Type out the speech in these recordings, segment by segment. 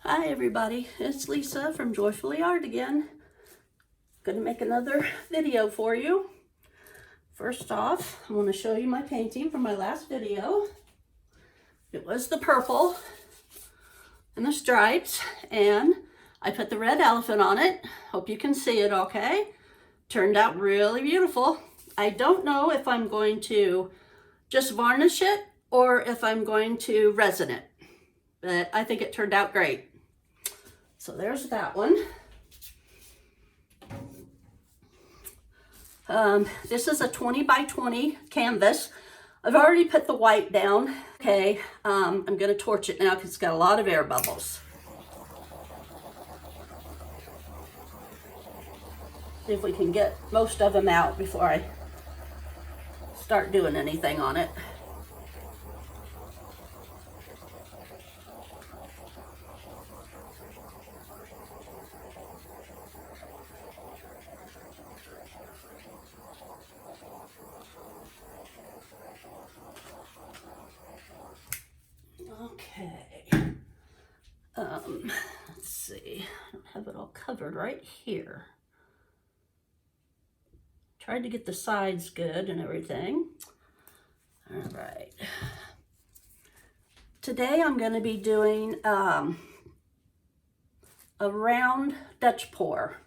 Hi everybody, it's Lisa from Joyfully Art again. Gonna make another video for you. First off, I want to show you my painting from my last video. It was the purple and the stripes, and I put the red elephant on it. Hope you can see it okay. Turned out really beautiful. I don't know if I'm going to just varnish it or if I'm going to resin it, but I think it turned out great. So there's that one. This is a 20 by 20 canvas. I've already put the white down. Okay, I'm going to torch it now because it's got a lot of air bubbles. See if we can get most of them out before I start doing anything on it. Okay, let's see, I don't have it all covered right here. Tried to get the sides good and everything. All right. Today I'm going to be doing a round Dutch pour.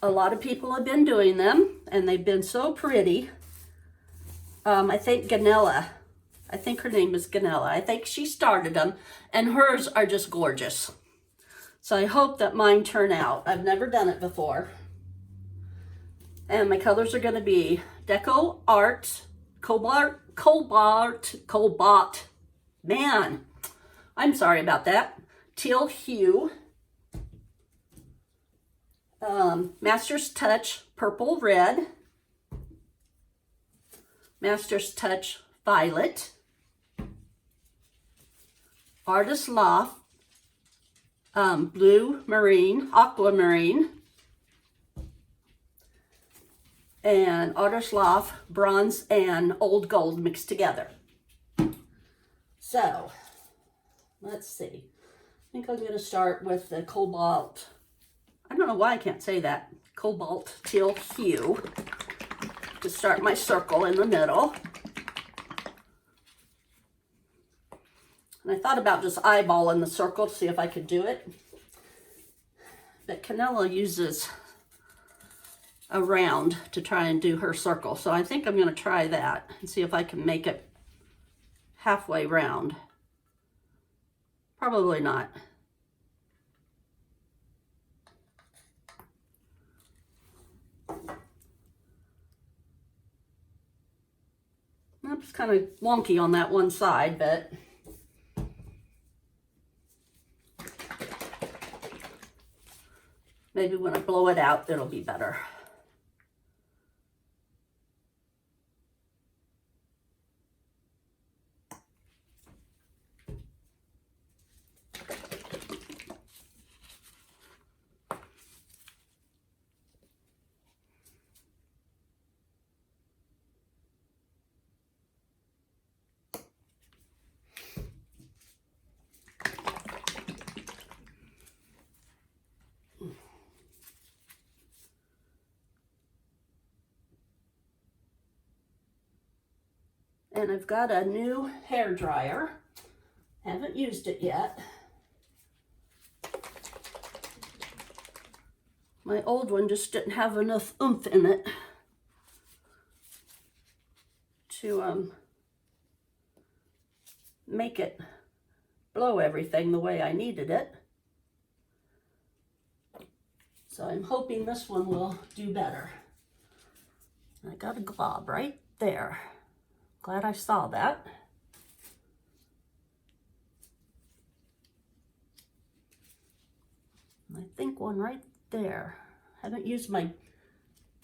A lot of people have been doing them and they've been so pretty. I think Kanella, I think her name is Kanella. I think she started them, and hers are just gorgeous. So I hope that mine turn out. I've never done it before. And my colors are going to be Deco Art, colbart. Man, I'm sorry about that. Teal hue. Master's Touch Purple Red. Master's Touch Violet. Artist Loft, Blue Marine, Aquamarine, and Artist Loft Bronze and Old Gold mixed together. So, let's see. I think I'm going to start with the cobalt. I don't know why I can't say that. Cobalt teal hue to start my circle in the middle. And I thought about just eyeballing the circle to see if I could do it. But Kanella uses a round to try and do her circle. So I think I'm going to try that and see if I can make it halfway round. Probably not. It's kind of wonky on that one side, but maybe when I blow it out, it'll be better. And I've got a new hair dryer. Haven't used it yet. My old one just didn't have enough oomph in it to make it blow everything the way I needed it. So I'm hoping this one will do better. I got a glob right there. Glad I saw that. I think one right there. Haven't used my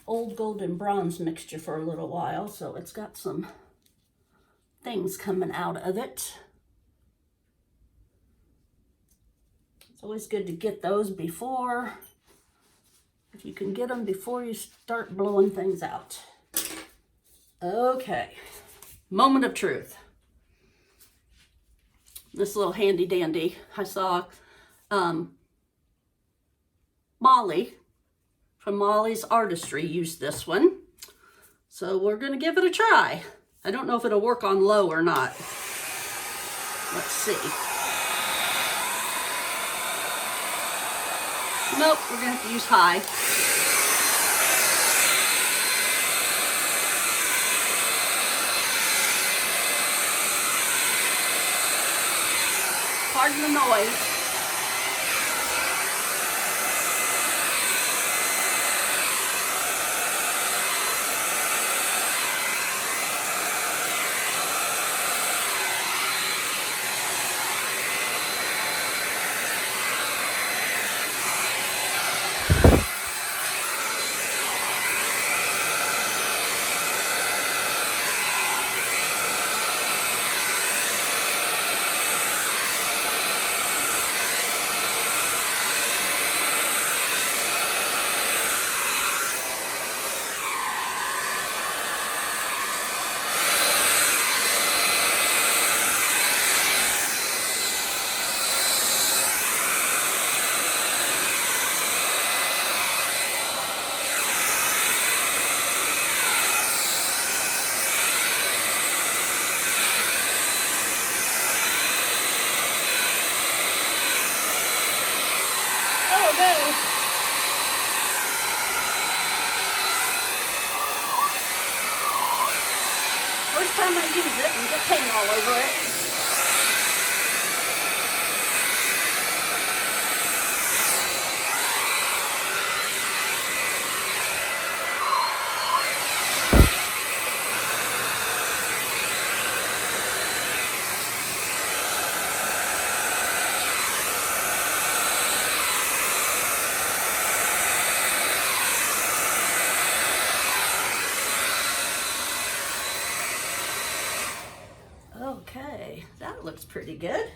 old gold and bronze mixture for a little while, so it's got some things coming out of it. It's always good to get those before, if you can get them before you start blowing things out. Okay. Moment of truth. This little handy dandy. I saw Molly from Molly's Artistry used this one. So we're going to give it a try. I don't know if it'll work on low or not. Let's see. Nope, we're going to have to use high. Pardon the noise. First time I use it and get paint all over it. Okay, that looks pretty good.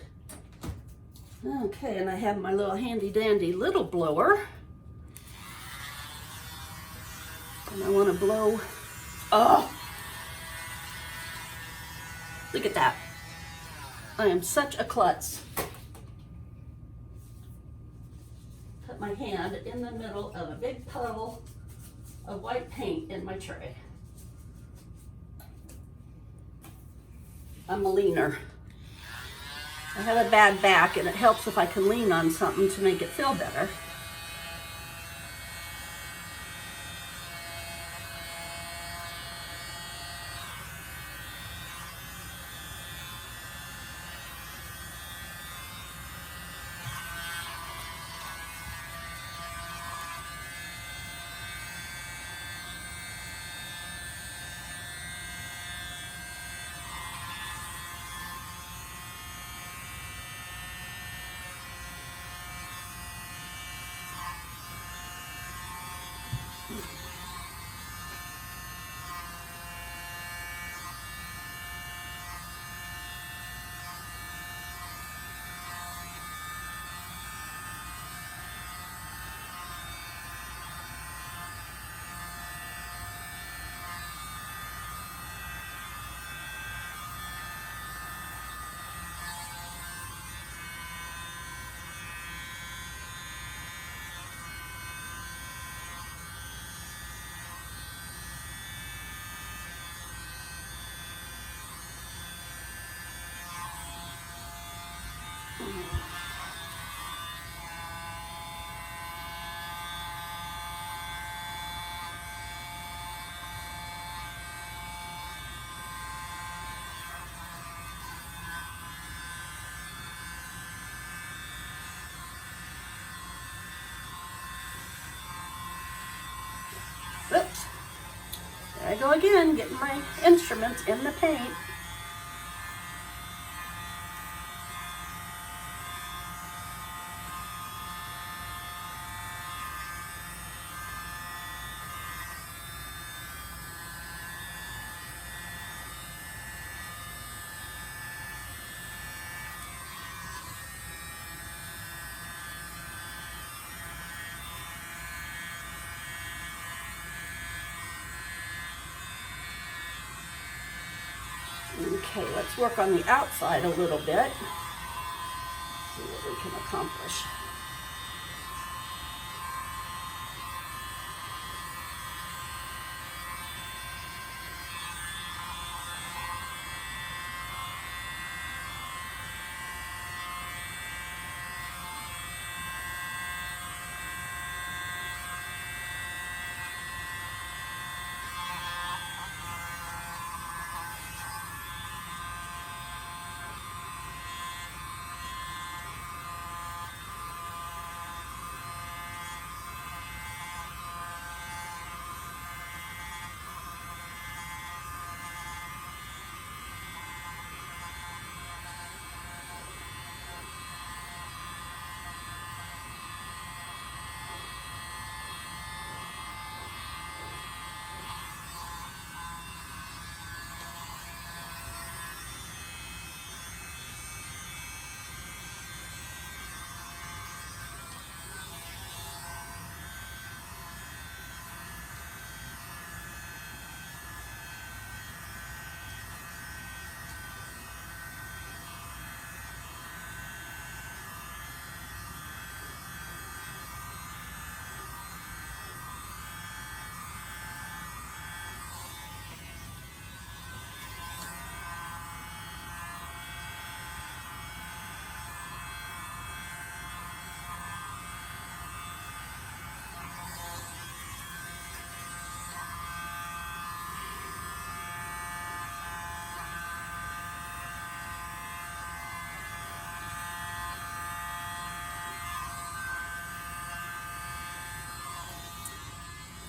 Okay, and I have my little handy dandy little blower. And I want to blow. Oh! Look at that. I am such a klutz. Put my hand in the middle of a big puddle of white paint in my tray. I'm a leaner. I have a bad back and it helps if I can lean on something to make it feel better. Oops. There I go again, getting my instruments in the paint. Okay, let's work on the outside a little bit. See what we can accomplish.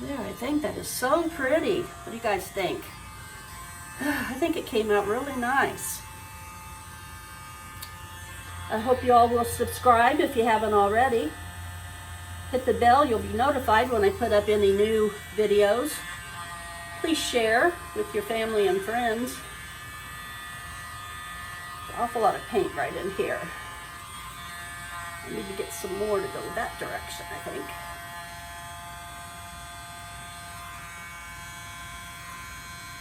There, I think that is so pretty. What do you guys think? I think it came out really nice. I hope you all will subscribe if you haven't already. Hit the bell, you'll be notified when I put up any new videos. Please share with your family and friends. There's an awful lot of paint right in here. I need to get some more to go that direction, I think.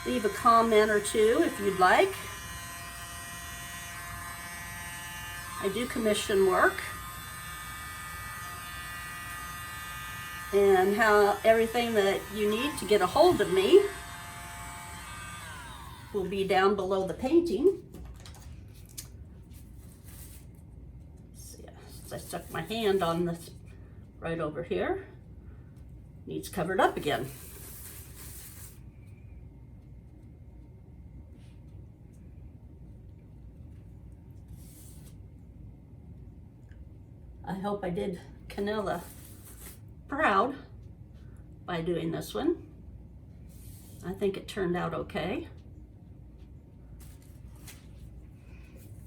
Leave a comment or two if you'd like. I do commission work. And how everything that you need to get a hold of me will be down below the painting. See, I stuck my hand on this right over here. Needs covered up again. I hope I did Kanella proud by doing this one. I think it turned out okay.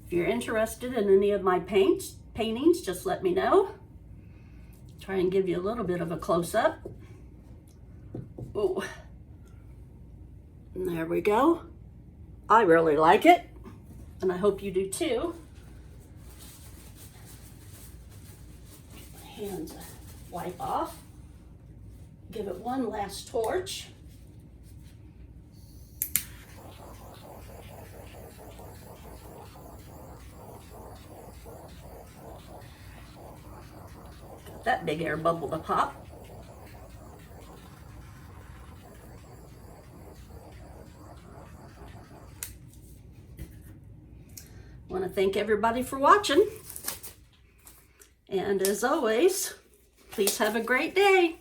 If you're interested in any of my paintings, just let me know. Try and give you a little bit of a close-up. Ooh. And there we go. I really like it, and I hope you do too. Hands wipe off. Give it one last torch. Got that big air bubble to pop. I want to thank everybody for watching. And as always, please have a great day.